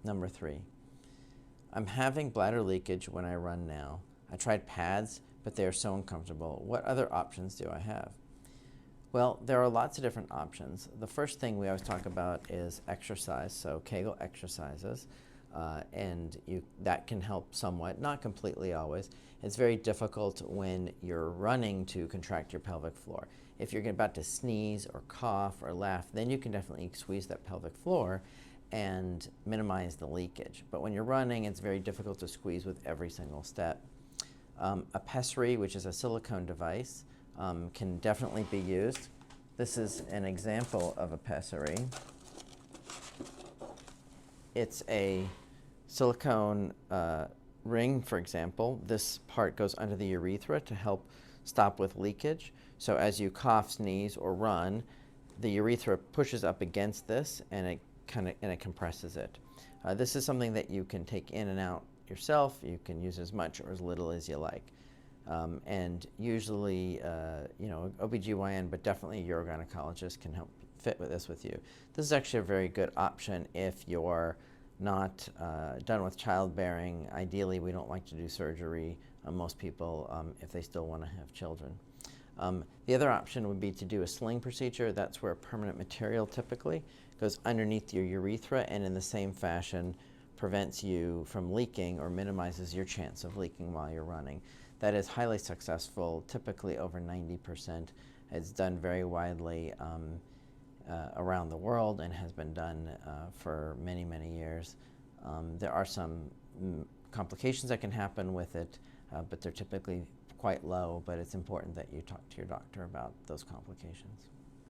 Number 3, I'm having bladder leakage when I run now. I tried pads, but they are so uncomfortable. What other options do I have? Well, there are lots of different options. The first thing we always talk about is exercise, so Kegel exercises, and that can help somewhat, not completely always. It's very difficult when you're running to contract your pelvic floor. If you're about to sneeze or cough or laugh, then you can definitely squeeze that pelvic floor and minimize the leakage. But when you're running, it's very difficult to squeeze with every single step. A Pessary, which is a silicone device, can definitely be used. This is an example of a Pessary. It's a silicone ring, for example. This part goes under the urethra to help stop with leakage. So as you cough, sneeze, or run, the urethra pushes up against this and it compresses it. This is something that you can take in and out yourself. You can use as much or as little as you like. And usually, OBGYN, but definitely a urogynecologist can help fit with this with you. This is actually a very good option if you're not done with childbearing. Ideally, we don't like to do surgery on most people if they still want to have children. The other option would be to do a sling procedure. That's where a permanent material typically goes underneath your urethra and in the same fashion prevents you from leaking or minimizes your chance of leaking while you're running. That is highly successful, typically over 90%. It's done very widely around the world and has been done for many, many years. There are some complications that can happen with it, but they're typically quite low, but it's important that you talk to your doctor about those complications.